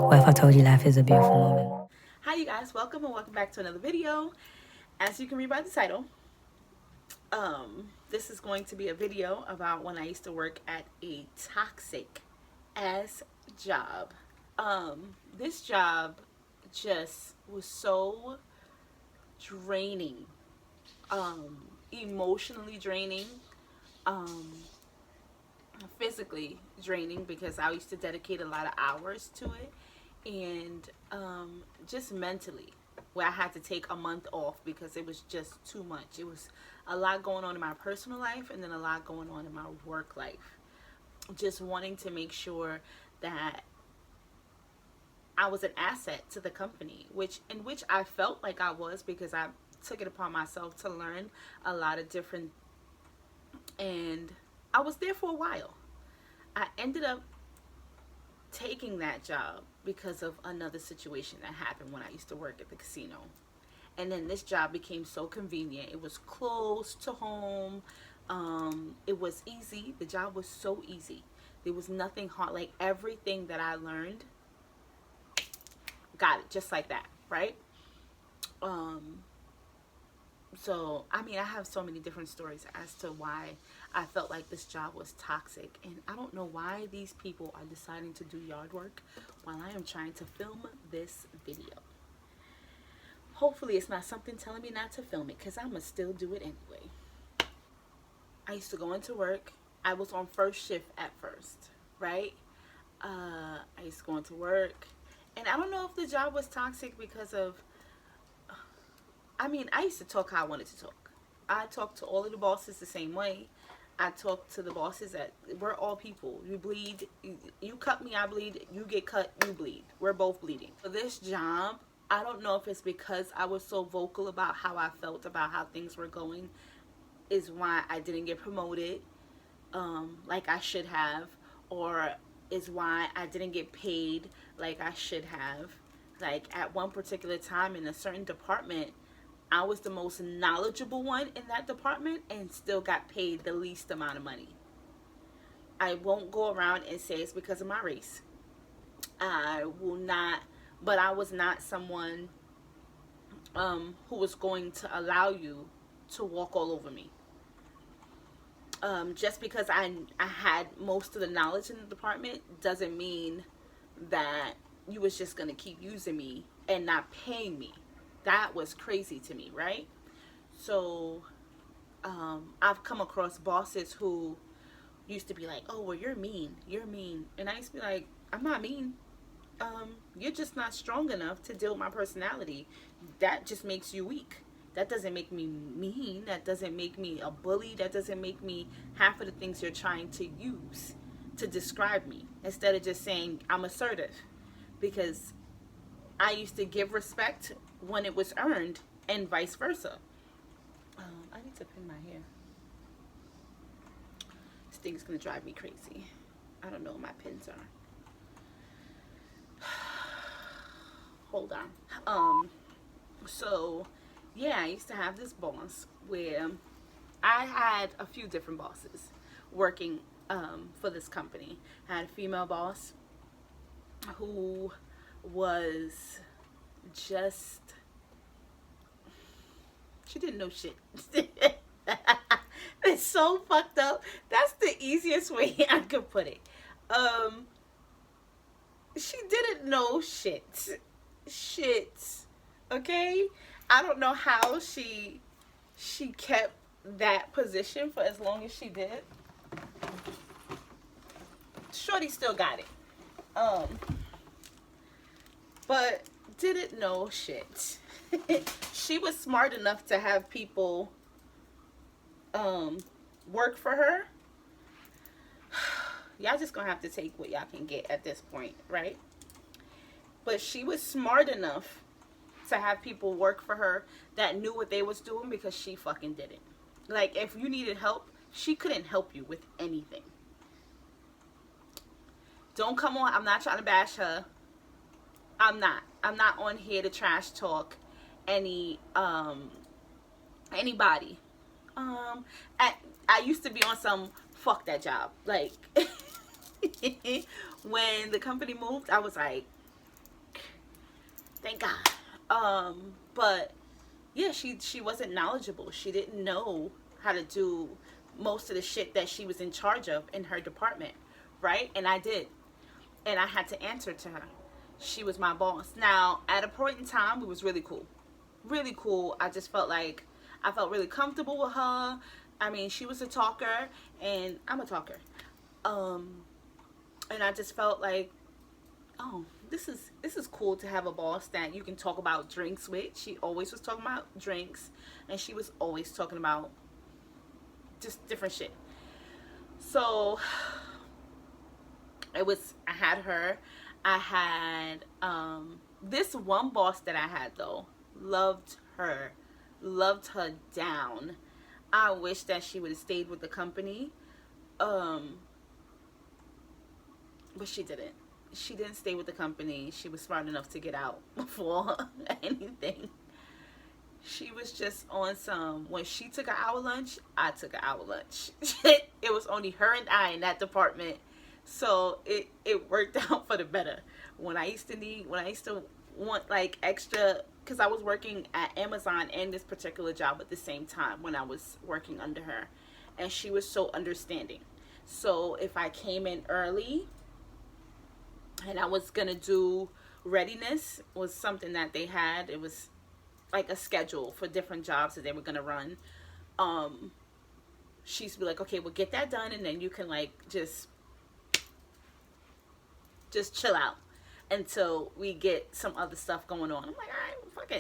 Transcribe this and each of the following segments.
What if I told you life is a beautiful moment? Hi you guys, welcome and welcome back to another video. As you can read by the title, this is going to be a video about when I used to work at a toxic ass job. This job just was so draining, emotionally draining, um, physically draining because I used to dedicate a lot of hours to it, and just mentally, where I had to take a month off because it was just too much. It was a lot going on in my personal life and then a lot going on in my work life. Just wanting to make sure that I was an asset to the company, which I felt like I was because I took it upon myself to learn a lot of different, and I was there for a while. I ended up taking that job because of another situation that happened when I used to work at the casino. And then this job became so convenient. It was close to home. It was easy. The job was so easy. There was nothing hard. Like everything that I learned, got it just like that, right? Um, so I mean, I have so many different stories as to why I felt like this job was toxic, and I don't know why these people are deciding to do yard work while I am trying to film this video. Hopefully it's not something telling me not to film it, because I'm gonna still do it anyway. I used to go into work. I was on first shift at first, right? I used to go into work, and I don't know if the job was toxic because of, I mean, I used to talk how I wanted to talk. I talked to all of the bosses the same way. I talked to the bosses that we're all people. You bleed, you cut me, I bleed. You get cut, you bleed. We're both bleeding. For this job, I don't know if it's because I was so vocal about how I felt about how things were going, is why I didn't get promoted like I should have, or is why I didn't get paid like I should have. Like at one particular time in a certain department, I was the most knowledgeable one in that department and still got paid the least amount of money. I won't go around and say it's because of my race. I will not, but I was not someone who was going to allow you to walk all over me. Just because I had most of the knowledge in the department doesn't mean that you was just going to keep using me and not paying me. That was crazy to me, right? So I've come across bosses who used to be like, oh, well, you're mean. And I used to be like, I'm not mean. You're just not strong enough to deal with my personality. That just makes you weak. That doesn't make me mean. That doesn't make me a bully. That doesn't make me half of the things you're trying to use to describe me, instead of just saying I'm assertive. Because I used to give respect when it was earned, and vice versa. I need to pin my hair. This thing's gonna drive me crazy. I don't know what my pins are. Hold on. So yeah, I used to have this boss where I had a few different bosses working for this company. I had a female boss who was just, she didn't know shit. It's so fucked up. That's the easiest way I could put it. She didn't know shit. Shit. Okay? I don't know how she kept that position for as long as she did. Shorty still got it. Um, but didn't know shit. She was smart enough to have people work for her. Y'all just gonna have to take what y'all can get at this point, right? But she was smart enough to have people work for her that knew what they was doing, because she fucking didn't. Like, if you needed help, she couldn't help you with anything. Don't come on, I'm not trying to bash her. I'm not on here to trash talk anybody. I used to be on some fuck that job. Like when the company moved, I was like, Thank God. But yeah, she wasn't knowledgeable. She didn't know how to do most of the shit that she was in charge of in her department, right? And I did, and I had to answer to her. She was my boss. Now, at a point in time, we was really cool, really cool. I just felt like I felt really comfortable with her. I mean, she was a talker, and I'm a talker. Um, and I just felt like, oh, this is cool to have a boss that you can talk about drinks with. She always was talking about drinks, and she was always talking about just different shit. So I had her. I had this one boss that I had though. Loved her. Loved her down. I wish that she would have stayed with the company. Um but she didn't. She didn't stay with the company. She was smart enough to get out before anything. She was just on some, when she took an hour lunch, I took an hour lunch. It was only her and I in that department. So it worked out for the better. When I used to want like extra, because I was working at Amazon and this particular job at the same time when I was working under her. And she was so understanding. So if I came in early and I was going to do readiness, was something that they had. It was like a schedule for different jobs that they were gonna run. Um, she used to be like, okay, well get that done, and then you can like just chill out until we get some other stuff going on. I'm like, all right, well, fuck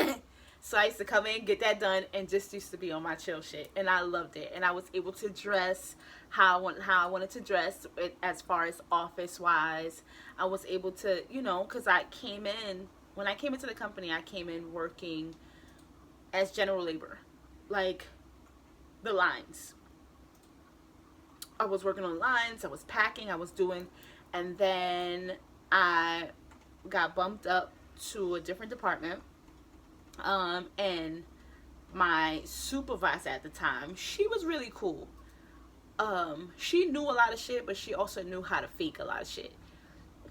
it. So I used to come in, get that done, and just used to be on my chill shit, and I loved it. And I was able to dress how I wanted to dress as far as office wise. I was able to, because I came in when I came into the company, I came in working as general labor, like the lines. I was working on lines, I was packing, I was doing, and then I got bumped up to a different department. And my supervisor at the time, she was really cool. She knew a lot of shit, but she also knew how to fake a lot of shit,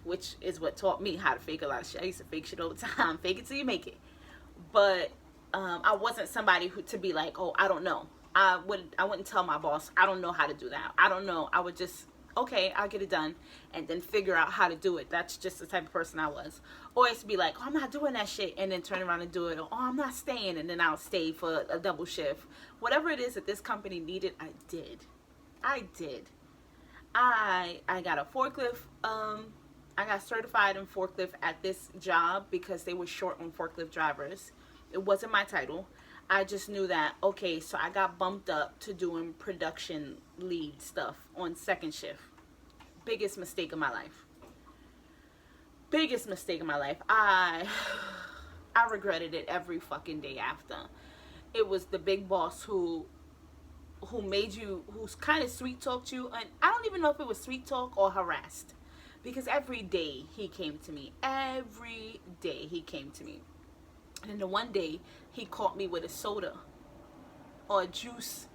which is what taught me how to fake a lot of shit. I used to fake shit all the time. Fake it till you make it. But I wasn't somebody who to be like, oh, I don't know. I wouldn't tell my boss, I don't know how to do that. I don't know. I would just, okay, I'll get it done and then figure out how to do it. That's just the type of person I was. Or it's to be like, oh, I'm not doing that shit, and then turn around and do it. Or, oh, I'm not staying, and then I'll stay for a double shift. Whatever it is that this company needed, I did. I did. I got a forklift. I got certified in forklift at this job because they were short on forklift drivers. It wasn't my title. I just knew that, okay, so I got bumped up to doing production lead stuff on second shift. Biggest mistake of my life. Biggest mistake of my life. I regretted it every fucking day after. It was the big boss who made you, who's kind of sweet talked you, and I don't even know if it was sweet talk or harassed, because every day he came to me. Every day he came to me. And the one day he caught me with a soda or a juice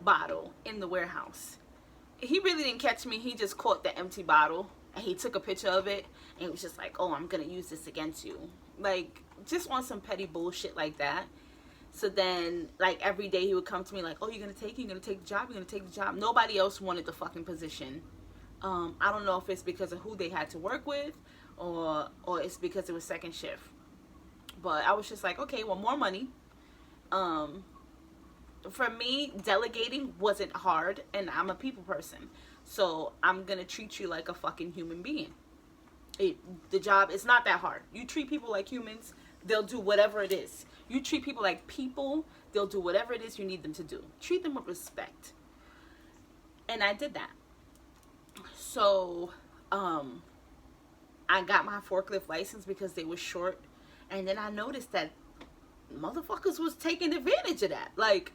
bottle in the warehouse. He really didn't catch me. He just caught the empty bottle and he took a picture of it and he was just like, oh, I'm gonna use this against you. Like, just on some petty bullshit like that. So then, like, every day he would come to me like, oh, you're gonna take the job, you're gonna take the job. Nobody else wanted the fucking position. I don't know if it's because of who they had to work with or it's because it was second shift. But I was just like, okay, well, more money. For me, delegating wasn't hard, and I'm a people person. So I'm going to treat you like a fucking human being. The job is not that hard. You treat people like humans, they'll do whatever it is. You treat people like people, they'll do whatever it is you need them to do. Treat them with respect. And I did that. So, I got my forklift license because they were short. And then I noticed that motherfuckers was taking advantage of that. Like,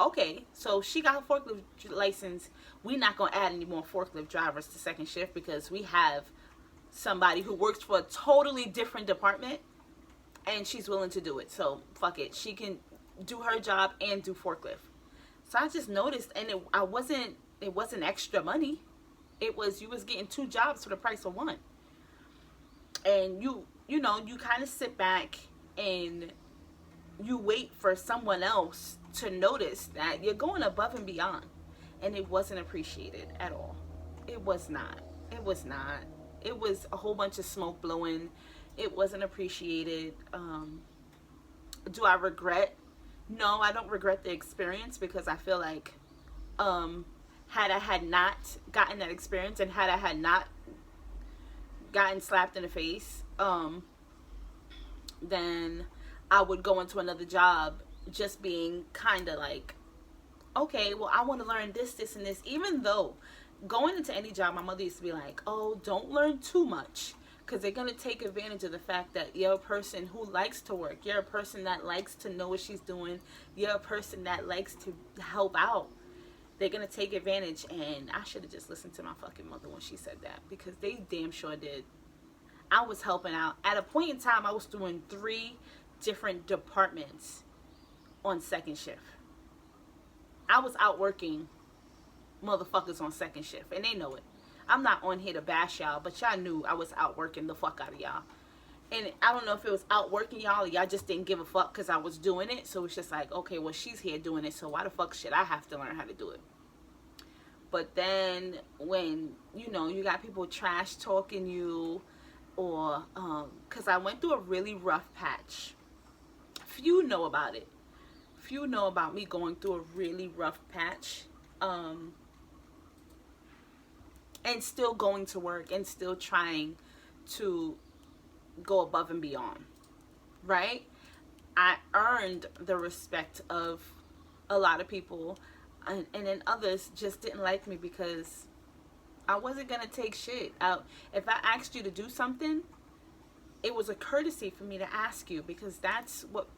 okay, so she got her forklift license. We're not going to add any more forklift drivers to second shift because we have somebody who works for a totally different department and she's willing to do it. So, fuck it. She can do her job and do forklift. So I just noticed, and it wasn't extra money. It was, you was getting two jobs for the price of one. And you know, you kind of sit back and you wait for someone else to notice that you're going above and beyond. And it wasn't appreciated at all. It was not. It was not. It was a whole bunch of smoke blowing. It wasn't appreciated. Do I regret? No, I don't regret the experience, because I feel like, had I had not gotten that experience, and had I had not gotten slapped in the face, then I would go into another job just being kind of like, okay, well, I want to learn this, this, and this. Even though going into any job, my mother used to be like, oh, don't learn too much, because they're going to take advantage of the fact that you're a person who likes to work. You're a person that likes to know what she's doing. You're a person that likes to help out. They're going to take advantage. And I should have just listened to my fucking mother when she said that, because they damn sure did. I was helping out. At a point in time, I was doing 3 different departments on second shift. I was out working motherfuckers on second shift, and they know it. I'm not on here to bash y'all, but y'all knew I was out working the fuck out of y'all. And I don't know if it was out working y'all, or y'all just didn't give a fuck because I was doing it. So it's just like, okay, well, she's here doing it, so why the fuck should I have to learn how to do it? But then when, you know, you got people trash talking you, or because I went through a really rough patch. Few know about it. Few know about me going through a really rough patch, and still going to work and still trying to go above and beyond, right? I earned the respect of a lot of people, and then others just didn't like me because I wasn't gonna take shit. If I asked you to do something, it was a courtesy for me to ask you, because that's what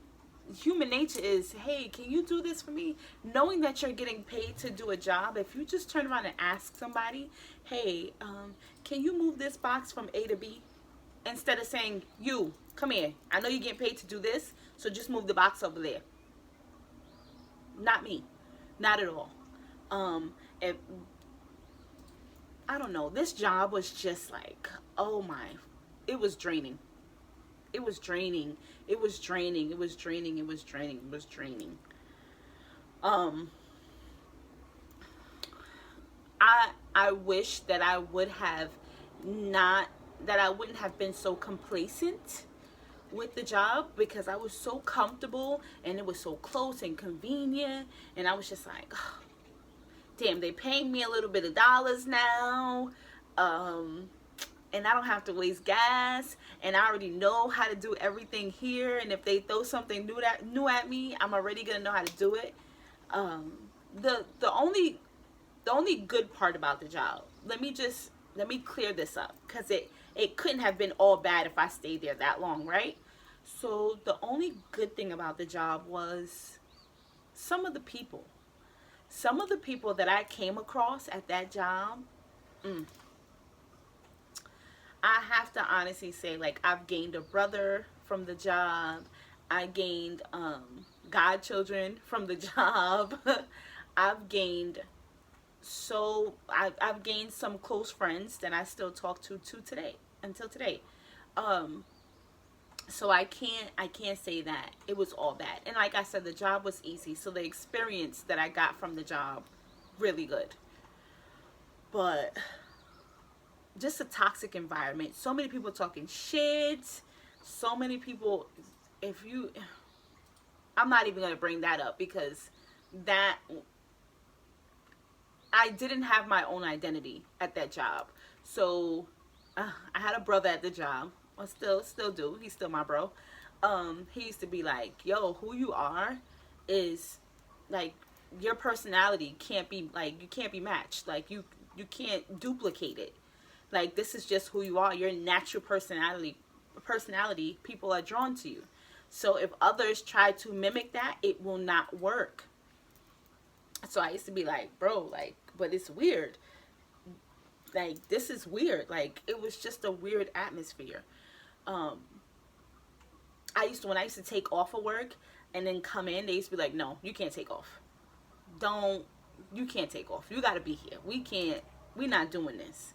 human nature is. Hey, can you do this for me? Knowing that you're getting paid to do a job, if you just turn around and ask somebody, hey, can you move this box from A to B? Instead of saying, you, come here, I know you're getting paid to do this, so just move the box over there. Not me. Not at all. If, I don't know, this job was just like, oh my, it was draining. It was draining. It was draining. It was draining. It was draining. It was draining. I wish that I would have not, that I wouldn't have been so complacent with the job, because I was so comfortable and it was so close and convenient, and I was just like, oh, damn, they paying me a little bit of dollars now, and I don't have to waste gas, and I already know how to do everything here, and if they throw something new at me, I'm already gonna know how to do it. The only good part about the job, let me clear this up, because it couldn't have been all bad if I stayed there that long, right? So the only good thing about the job was some of the people that I came across at that job. I have to honestly say, like, I've gained a brother from the job. I gained godchildren from the job. I've gained I've gained some close friends that I still talk to today, until today. So I can't say that it was all bad. And like I said, the job was easy, so the experience that I got from the job, really good. But just a toxic environment. So many people talking shit. So many people, I'm not even going to bring that up, because that, I didn't have my own identity at that job. So I had a brother at the job. I still do. He's still my bro. He used to be like, yo, who you are is like, your personality can't be, like, you can't be matched. Like, you can't duplicate it. Like, this is just who you are. Your natural personality, people are drawn to you. So if others try to mimic that, it will not work. So I used to be like, bro, like, but it's weird. Like, this is weird. Like, it was just a weird atmosphere. When I used to take off of work and then come in, they used to be like, no, you can't take off. You can't take off. You got to be here. We're not doing this.